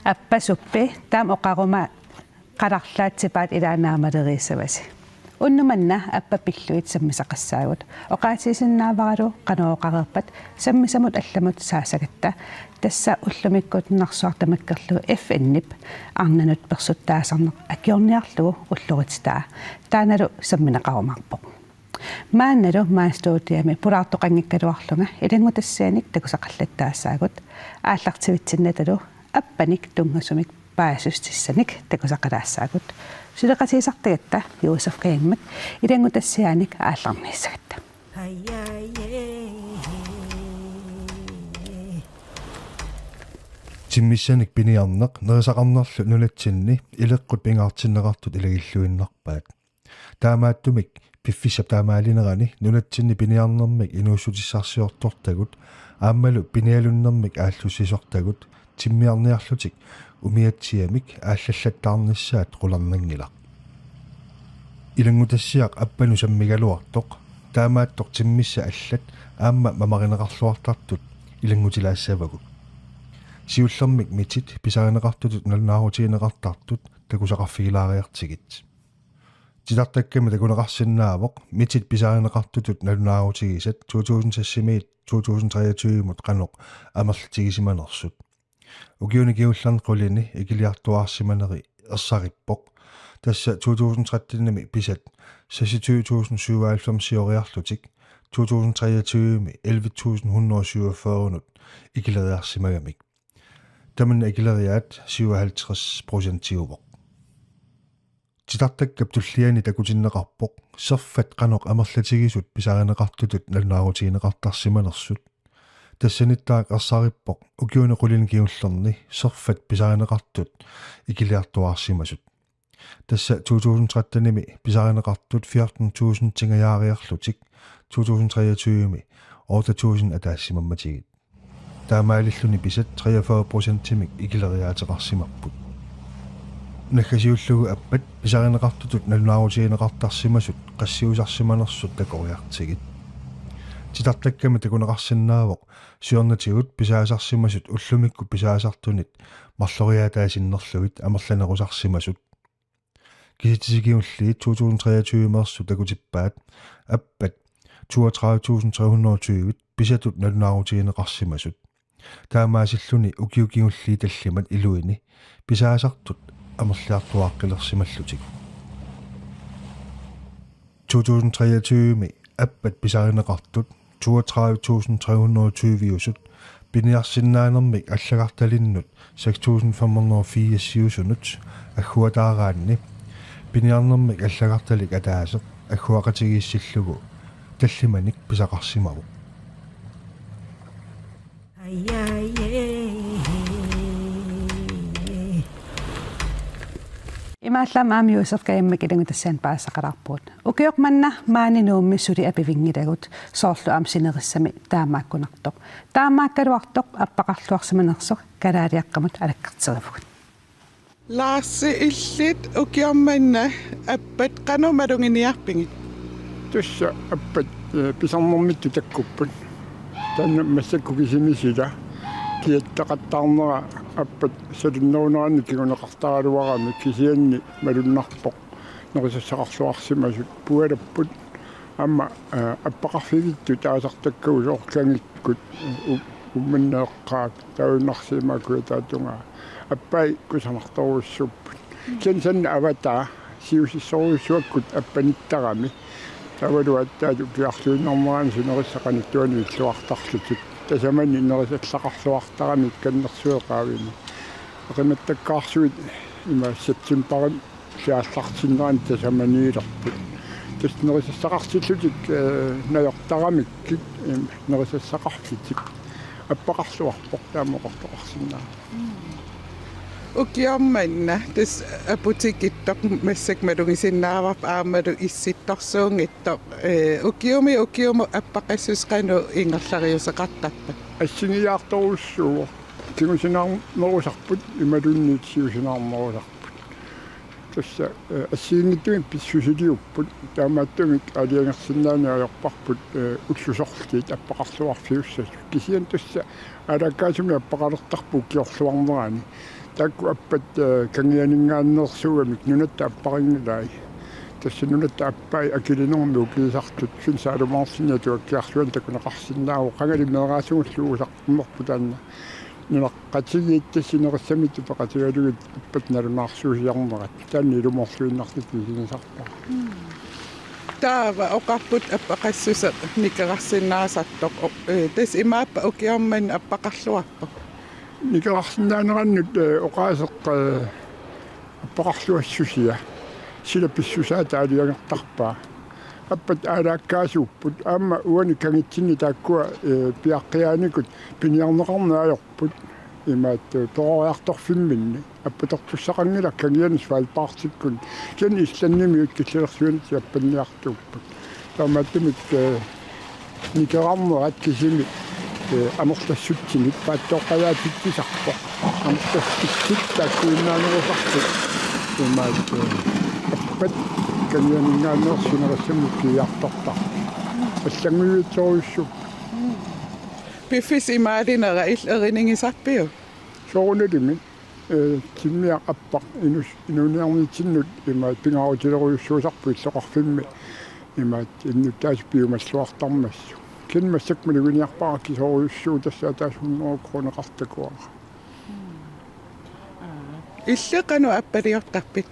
Appasuppi taam oqaruma qalarlaatsipaat ilaanaamalerissavasi unnumanna appapilluit sammisaqassaagut oqaatiisinnaavaralu qanooqarerpat sammisamut allamut saasagatta tassa ullumikkuutnarsuartamakkerlu FNip arnanut persuttaasarneq akiorniarlugu ulluritsitaa taanalu samminaqarumarpoq maannalu maastuutiami pulaartoqanngikkaluarlunga ilangutassaanik takusaqallattaassaagut aallartivitsinatalu appanik tungasumik paasustissaanik takusaqalaassaagut sileqasiisartagatta Joosef Kaimmat ilangutassaanik aallarniissagatta timmissanik piniarneq nerisaqarnerlu nulatsinni ileqqut pingaartinneqartut ilagilluinnarpaat taamaattumik piffissap taamaalinерани nulatsinni piniarnermik inuussutissarsiortortagut ааммалу пиниалуннэрмик ааллуссисортагут тиммиарниарлутик умиатсиамик ааллаллаттаарниссаат qulарнангилар илангутассиақ аппану саммигалуартоқ таамааттоқ тиммисса аллат аама мамаринеқарлуартартут илангутилаассавагут сиуллэрмик митит писаринеқартутут налнаарутигинеқартартут такусақарфигилаариартигит тилартакками такунеқарсинаавоқ митит писаринеқартутут налнаарутигисат 2000 2023 qanuq amerlatigisimaanersut ukiunigiullarn qulini ikiliartuaarsimaneri ersarippoq tassa 2013-nimi pisat 26797 sioriarlutik 2023-mi 11147 ikileriarsimagamik tamanna ikileriaat 57% tiuvoq titartakkap tulliani takutinneqarpoq serfat qanoq amerlatigisut pisarineqartutut nalnaarutigineqartarsimanersut тассаниттаак ерсариппоқ укиунеқулинкиуллерни серфат писаринеқартут икилиартуаарсимасут тасса 2013-ними писаринеқартут 14000 тингаяариарлутик 2023-ми 8000 атаассимамматигит таамаалиллуни писат 43%-мик икилериаатеқарсимарпут нахасиуллугу аппат писаринеқартутут налнаарутигинеқартарсимасут qassiusarsimanersut такориартигит титартакками такунеқарсинаавоқ сиорнатигут писаасарсимасут уллумикку писаасартунит марлориаатаасиннерлугит амерланерусарсимасут киситисигиулли 2023 такутиппаат аппат 32320 писатут налнаарутигинеқарсимасут таамаасиллуни укиукиулли таллимат илуини писаасартут амерлиартуааққилерсималлутик 2023-ми аппат писаринеқартут 32320 виусут пиниарсиннаанермик аллагарталиннут 6504 сиусунут аггуатаараанни пиниарнермик аллагарталик атаасеқ аггуақатигииссиллугу таллиманик писақарсимаву имааллам аами Joosef Kaimmat илангутассаан паассақаларпуут укиоқманна маанинуумми сули апивингилагут соорлу аамсинерissami таамааккунартоқ таамааккалуартоқ аппақарлуарсиманерсоқ калаалиаққамут алаккартеривгут лаарси иллит укиорманна аппат канумалунгиниарпингит тусса аппат писарнэрмитту таккуппут танна массаккукисимисила киаттақаттаарнера аппат салиннерунерани кигунеқартаралуарами кисианни малуннарпоқ нерисассақарлуарсимасут пуалаппут амма аппақарфигитту таасартаккагу соорлангиккут умманнеэққаак тауннарсимакуа таатунга аппай кусанарторуссуппут кенсанна аватаа сиусиссоруссуаккут аппаниттарами тавалуаттаату киарлуиннэрмаани синериссақаниттуани иллуартарлутик тасамани нерисаллақарлуартарами каннерсуеқаавими акиматтаккаарсуит има септимбарим сиаллартиннеран тасаманиилерпут тас нерисассақартиллутик наёртарамиккит нерисассақарлутик аппақарлуарпоқ таамоқортоқарсинаа ukiammanna tas aputikittoq massak malungisinnaarap aamalu issittorsuungittoq ukiumu appaqassusqanu ingerlariuseqartappat ассигиаарторуссуу тигусинаарнерусарпут ималунниитсиусинаарнерусарпут тасса ассигингиттуин писсусилиуппут таамааттумик алиангерсиннааниаёрпарпут уллусорлиит аппақарлуарфиуссас кисиан тасса алаккаасуми аппақалертарпу киорлуарнерани таакку аппат кангианингааннерсууамик нунатта аппарингилай тасса нунатта аппай акилинерму кисартут синсаалумаарсиниатуак киарлуан такунеқарсиннааву қангалимнераасугуллуусаққуммерпу таанна нунаққатигииттассинериссамиту пеқатигалугит аппат налунаарсуусиарнерат таанни илуморлуиннартит кисинсарпа таава оқарпут аппақассусеқ никерарсиннаасаттоқ тас имааппа укиамман аппақарлуарпа никерарсиннаанераннут оқаасеқ аппақарлуассусия силаписсусаата алиангертарпаа аппат аалааккаасууппут аама уани кангитсинни тааккуа пиаққиааникут пиниарнеқарнаajorput имаат тоориарторфимминни аппатортуссақангила кангианис валпаартиккун кени исланнимиут киллерсуанити аппанниартууппут таамааттумик никерамнерат кисими амерлассутсинит пааттоққаяатиккисарпо амерлассутсит тааккуиннаанерусарпут имаат аппат кангианингаанерсинерассаммут киартортар аллангуйутсоруссуп пиффис имаалинера иллеринигисарпиу сооруналими тиммиа аппақ инуниарнитсиннут имаат пингаавутилеруйуссуусарпу иллоқарфимми имаат иннуттааспиумаллуартармассу кинмассакмалугиниарпаа кисоруйуссуу тассаа таасуннеруккронеқартакуара иллеқану аппалиортарпит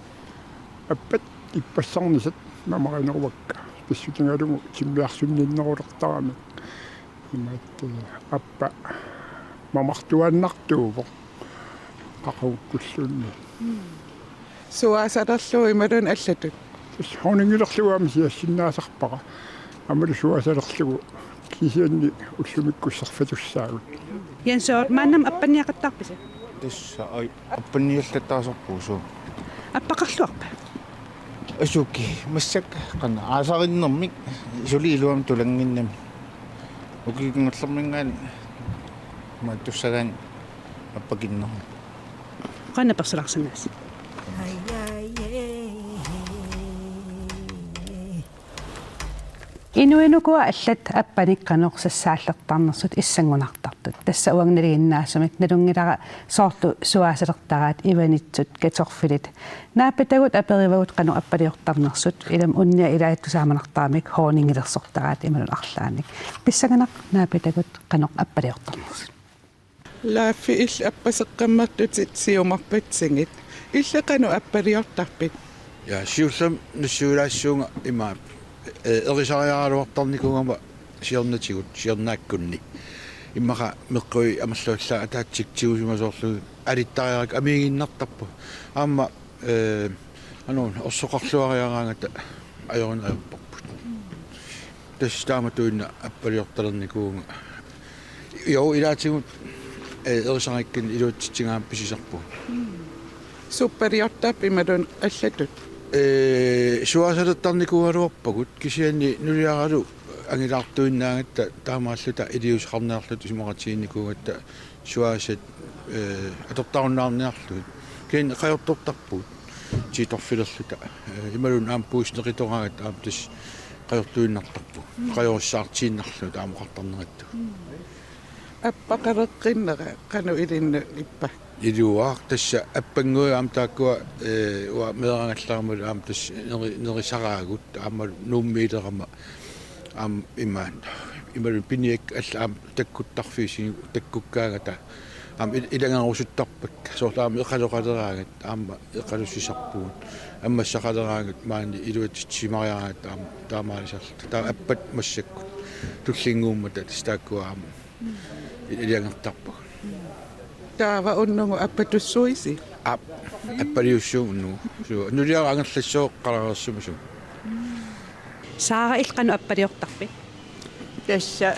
аппат иппассарнисат мамаринерувакка тассутингалугу тиммиарсунниннерулертарами имаат аппа мамартуаннартуувоқ qaqukkulluunni суасалерлуу ималун аллатут хонингилерлуаами сиассиннаасарпара амалу суасалерлугу кисианни уллумиккуссарфатуссаагут янсоот мааннам аппаниақаттарписа тасса ай аппанниерлаттаасарпуусуу аппақарлуарпа асуки массак қана аасариннэрмик сулиилуам тулангиннами укигингерлэрмингаан маттуссагаан аппакиннер qanna persularsannaas Inuinukua allat appanikkanersassaallertarnersut issangunartartut tassa uangnaligиннаасумик налунгилара соорту суаасалертараат иванитсут каторфилит нааппатагут аперивагут qanu appaliortarnersut илам унниа илааттусааманартаамик хоонингилерсортараат ималун арлааник писсаганақ нааппатагут qanu appaliortarnersut лааффи ил аппасеққаммартутит сиумарпатсигит иллеқану аппалиортарпит я сиуллам нуссуулаассуунга имаа эрисариаралуартарникунгама сиернатигут сиернааккунни иммаха меққуи амерлуаллаа атаатсиктиусумасоорлуги алиттариарак амигиннартарпу аама анун орсоқарлуариараангата ajorun ajorparput тастааматуинна аппалиорталерникуунга ио илаатигут эрисариккин илуутситсигаам писисарпу суппериортап ималун аллатут суасалертарникуалуарпагут кисианни нулиаралу ангилаартуиннаагатта таамааллута илиусқарнеарлут исморатиинникуугатта суасат атортаруннаарниарлут кин қаёртортарпут титорфилерлута ималун аампуиснеқитораагат аамтас қаёртуиннартарпу қаёруссаартииннарлут аамоқартарнератту аппақалеққиннера қану илинну иппа илуар тасса аппангуи аамтааккуа уа медерангаллаармут аамтас нерисараагут аамал нууммиилерама аам имаан ималу пиниак аллаам таккуттарфиси таккуккаагата аам илангарусуттарпак соорлаами эқалоқалераагат аама эқалуссисарпугут аммассақалераагат маани илуатсимариараат аам таамаалисарлу таа аппат массаккут туллингууммата стааккуа аама илангартарпак таава уннугу аппатуссуиси аппалиуссуунну нулиара ангерлассоо қалареерсумасу saara ilqanu appaliortarpi тасса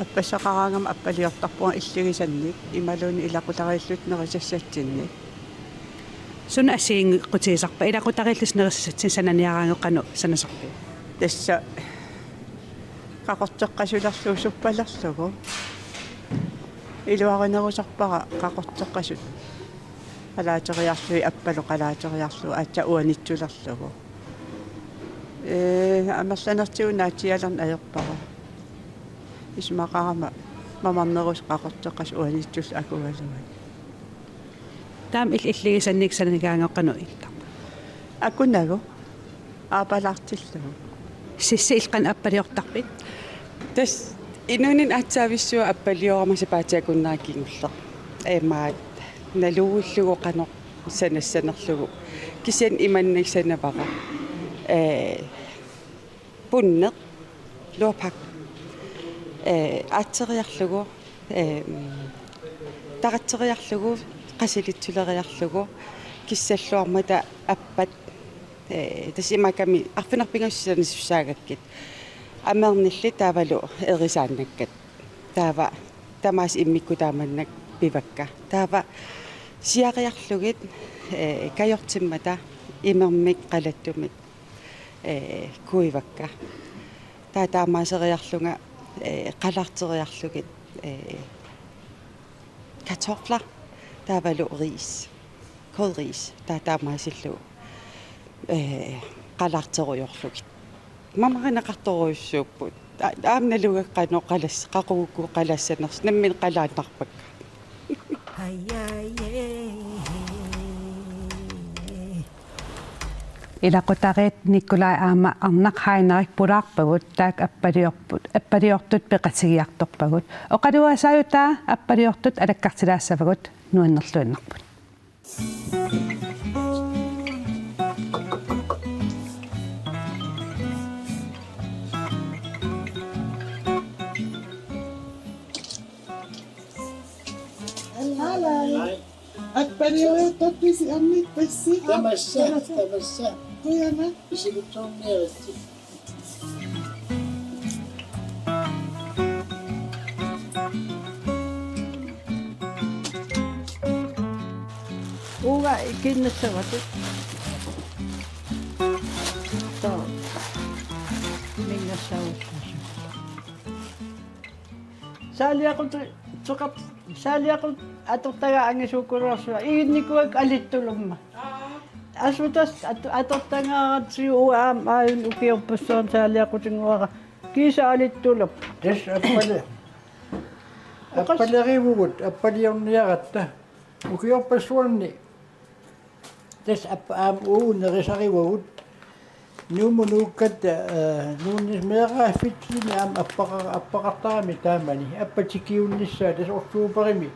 аппассақараангама аппалиортарпуга иллигисанник ималуни илақутариллут нерисассатсинни суна асиинги qutiisarpa ilaqutariиллус nerisassatsin sananiaraangeqqanu sanasarpi тасса qaqorteqqasулерлуусуппалерлугу илуаринерусарпара qaqorteqqasut qalaateriarlui аппалу qalaateriarlu аатса уанитсулерлугу амерланертигунаатиалерн аерпара исмақарама мамарнерус qaqorteqqas уанитсул акугалуган taam illigisannik sananigaangeqqanu illarpa акунагу аапалаартиллугу sissi ilqan appaliortarpit тас инунин аатсаависсуа аппалиорама сапаатиакуннаакингулле маат налууиллугу қано санассанерлугу кисиан иманнаксанавара пунне лопак аатсериарлугу таратсериарлугу qasilittuleriarlugu kissаллуармата аппат тасимаками арфинерпингуссанисуссаагаккит амернилли таавалу эрисааннаккат таава тамаас иммикку тааманнак пивакка таава сиариарлугит кайортиммата имермик қалаттумик куивакка таамаасериарлунга қалаартериарлугит kartofler таавалу рис колрис таамаасиллу қалаартеруйорлугит мамаринеқарторуйуссууппут аамналугаққано қалас қақугукку қалассанерс наммин қалааннарпакка ilaqutarit Nikolai aama arnaq hainerik pulaarpagut taak appaliortut peqatigiartorpagut oqaluasaayutaa appaliortut alakkartilaassavagut nuannerluannarput Appaliortut pisi ammit passi. Tamassa. Kuyana. Isigutsoonniarti. Uga ikinnassavatu. Too. Minnassavussasu. Saaliaqut atortagaangisuukkulersua iginnikuak alittulumma. Asutas atortangaaratsi uaam aayun ukiorpassuan saaliaqutinguara kiisa alittulup. Des appalerivugut appaliorniaratta. Ukiorpassuanni. Des aam uunerisarivugut. Nuumunuukkat nuunnis meeraaffitsini aam appaqartaami taamani appatikiunnissaa des oktuuperimi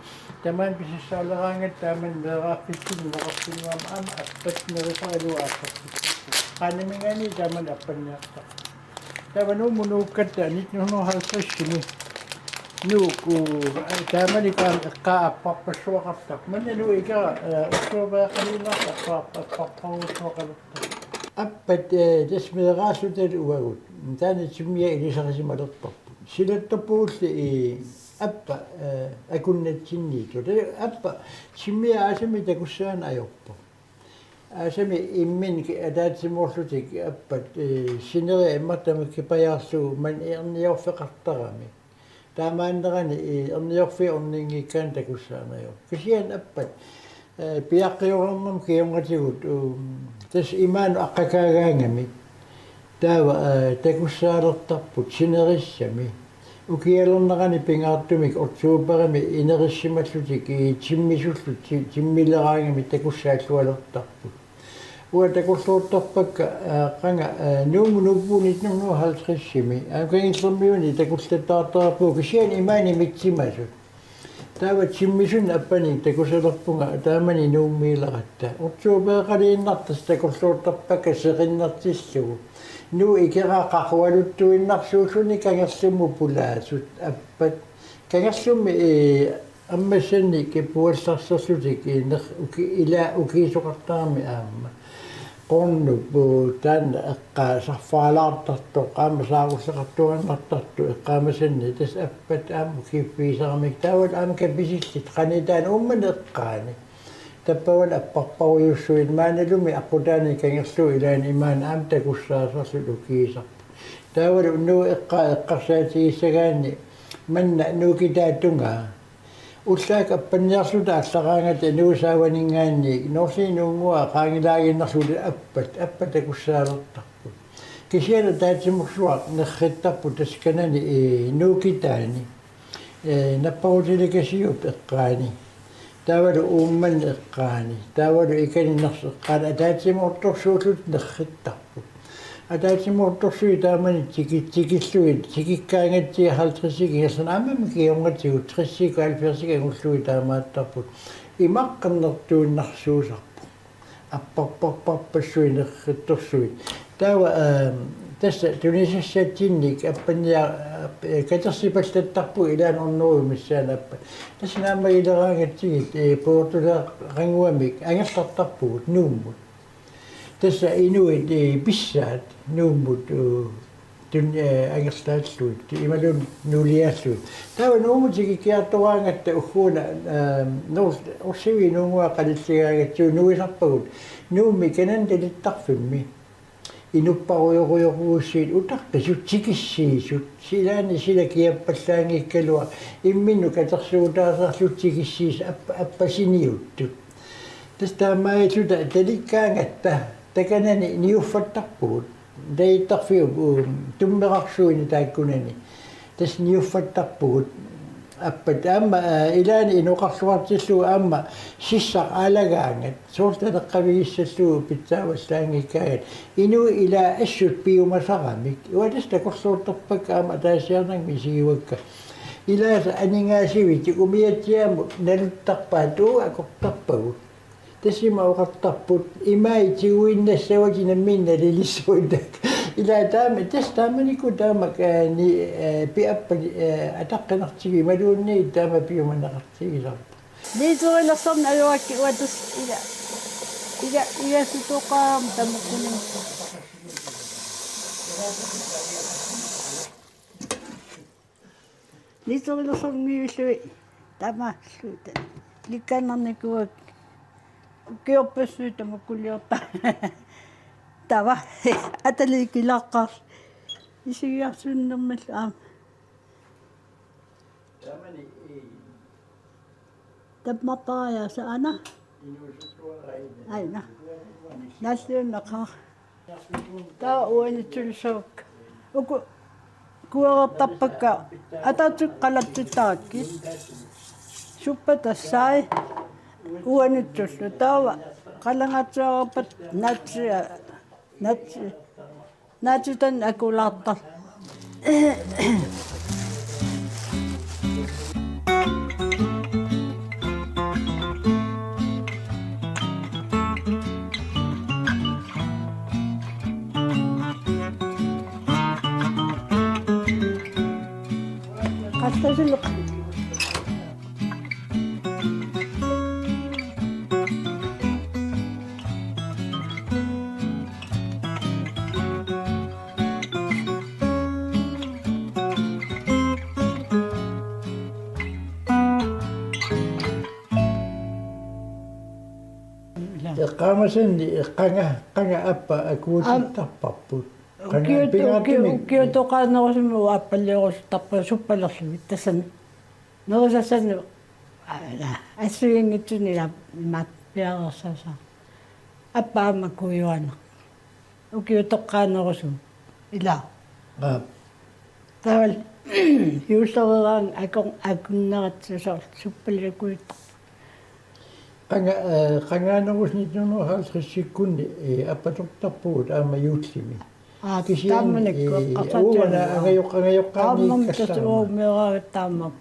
tamaan pisissaaleraangat taaman meeraaffitsini moqartinuam aam appatnerisariluaassarti qaanamingani taaman appanniarta taava nuumunuukkat nitnuhnuhalsrissini nuuku taamani kaan eqqaa apparpassuaqartaq manna nu ikara oktuupeaqanilaaqqa apparparuussuaqalutta аппат тасмеераассутал уагут таани тиммиа илисарисималерпарпут силаттарпуулли аппа акуннатсиннииту аппа тиммиа аасами такуссаана аёрпо аасами иммин атаатсимоорлутик аппат синери иммартамак кипаяарлугу ман эрниорфеқартарами таамааннерани эрниорфи орнингиккаан такуссаанаё кисиан аппат пиаққиорнам киунгатигут тас имаан аққакаагаангами таава такуссаалертарпут синериссами укиалернерани пингаартумик ортуупарами инериссималлутик тиммисуллут тиммилераангами такуссааллуалертарпут уа такуллуурторпакка қанга нуумунуппунит нуну 50-ми акаингерлэрмиуни такуллаттаартарпуу кисиан имаани митсимасут таава тиммисун аппани такусалерпунга таамани нууммиилератта ортуупеэқалииннартас такуллуурторпакка сериннартиллугу нуу икера қахуалуттуиннарсууллуни кангерлумму пулаасут аппат кангерлумми аммассанни кипуалларсерлутик инер ила укиисоқартаарми аама qonnu tan aqqa sarfaalaartartu qaama saagussaqartuannartartu eqqaamasanni tas appat aamu kiffiisarmik taawal aama kapisillit qanitaan umman eqqaani tappawal apparparuйuссуит мааналуми аққутаани кангерлу илаан имаан аам такуссаасарлу лукиисарпу таавал уннуу эққарсаатигиссагаани манна нуукитааттунгаа уллаак аппанниарлута аллараангата нуусааванингаанни норсинуунгуа qaangilaaginnarluli аппат такуссаалертарпу кисиана таатсимурсуа нерриттарпу тасканани нуукитаани наппарутиликасиуп эққаани таавалу уумман эққаани таавалу иканиннарс эққаана таатсимуорторсуулут нерриттарпу атаатсимуорторсуи таамани тикиллуит тикиккаангатсиа 50 гиерсан аммами кионгатсигу 30 40 агуллуи таамааттарпут имаққаннертууннарсуусарпу аппарпарпарпассуи нерритторсуи таава тасса тунисассаатсинник аппанниа катерсипаллаттарпу илаан орнеруу миссаанаппа тасса наама илераангатсигит пуортула рангуамик ангерлартарпугут нууммут тасса инуит писсаат нууммут тун ангерлааллуит ималун нулиааллуит тава нуумутики киартораангатта уггуна орсиви нуунгуа қалиллигаагатсуу нуисарпагут нуумми канандалиттарфимми инуппаруйоруйоруussiит утарпасут тикиссиисут силаани сила киаппаллаангиккалуа имминну катерсуутаасарлут тикиссиис аппасиниутту тастаамаалута таликкаангатта таканани ниуффаттарпугут дайттарфиу туммеқарсуини тааккунани тас ниуффаттарпугут аппат аама илаани инуқарсуартиллу аама сиссақ алагаангат суурталеққавигиссаллуу питсааваллаангиккаагат ину ила ассут пиумасарамик уатас такорлуутторпак аама таасиарнагми сигивакка илааса анингаасивит умиатсиаму налуттарпаат уу акортарпагут тасима уқартарпут имаитигуиннассавакинамминна лилиссуитак ила таама тастааманику таамак ни пиаппали атаққинартиги малуунни таама пиуманеқартигисарпу лизуилерсорна аюакки уатус ига сутоқаам тамуккунин лизуилерсорниуллуи тамааллута ликканнарникуак киорпассуи тамуккулиорта тава аталикилаққар исигиарсуиннэрмал аама таамани табматтариаса ана айна наслууннақар таа уанитсулсоок уку куэртарпакка атаатук қалаттуттаакки суппатассаи уанитсуллу таава қалангатсаарпат натситан акулаартар qallasuleq эққаамасанни қанга аппа акуутиттарпарпут киутоқаанерусиму аппаллиорустарпа суппалерлугит тассами нерусассани ассуингитсуни имаат пиарерсааса аппаама куйуана укиутоққаанерусу ила тавал юустереран акуннератсусоор суппаллакуиттар qangaanерусни тунуухаалсриссиккунни аппатортарпугут аама юутсими тааманикку уана агайоққаани тааммамтасуумераават таамма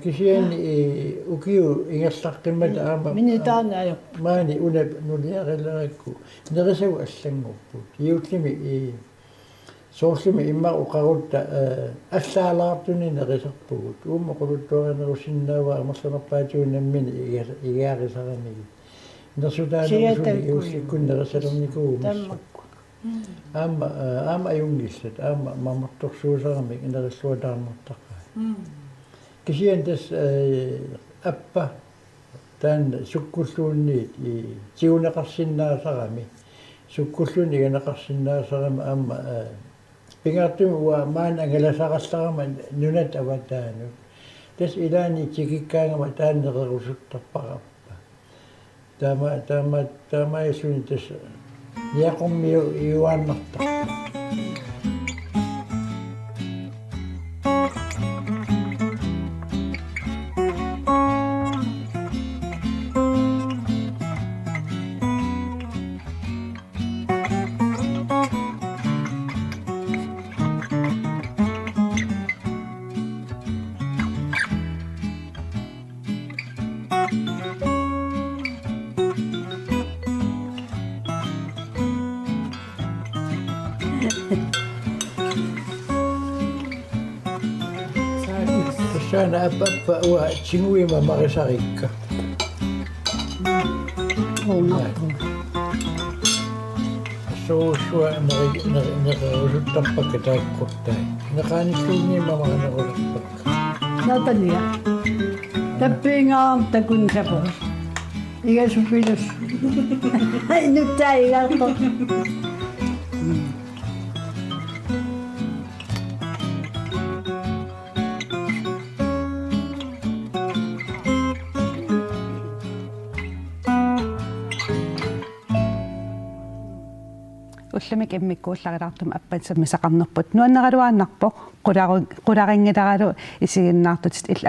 кисиани укиу ингерлаққиммата аама минитаана аёр маани уна нулиарилеракку нерисагу аллангорпут юутсими соорлуми имма уқарутта аллаалаартуни нерисарпугут уумма қулуттуаринерусиннаава амерланерпаатуунаммини игаарисарамиги Nasudaan kun narasalomnikuumis. Ama ayungisset, ama mamottorsuusarami inarisuodaarnertaqaa. Kisian tas appa tan sukkulluunniit tiunaqarsinnaasarami. Sukkulluun iganaqarsinnaasarami ama pingaartumi uа maan angalasaqallarama nunat avataanut. Tas ilaani tikikkaangama taanneqerusuttarparappa. Tama yasuni tas yaqummi iuaannarta. Sana apa wa chingui mamarisarikka. So naqarusuttarpakataakkortai. Naqaanilluunni mamarisarikka. Natalia. Tappingaam takun sapo. Iga supilus. Nuttai igarto. уллумик иммиккууллагилаартум аппатсами сақарнерпут нуаннераluaannарпоқ qularingilaраlu исигиннаартутит ил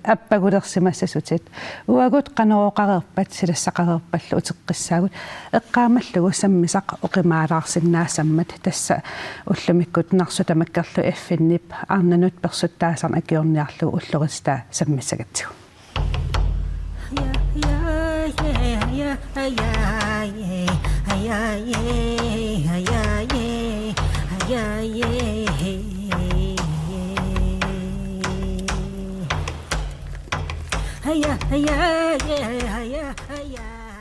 аппагулерсимассасутит уагут qanoroqareerpat силассақареерпаллу утеққиссаагут эққаамаллугу саммисақ оқимаалаарсиннаассаммат тасса уллумиккут нарсу тамаккерлу эффиннип арнанут персуттаасарна акиорниарлугу уллористаа саммисагатсигу Hiya, hiya, hiya, hiya, hiya.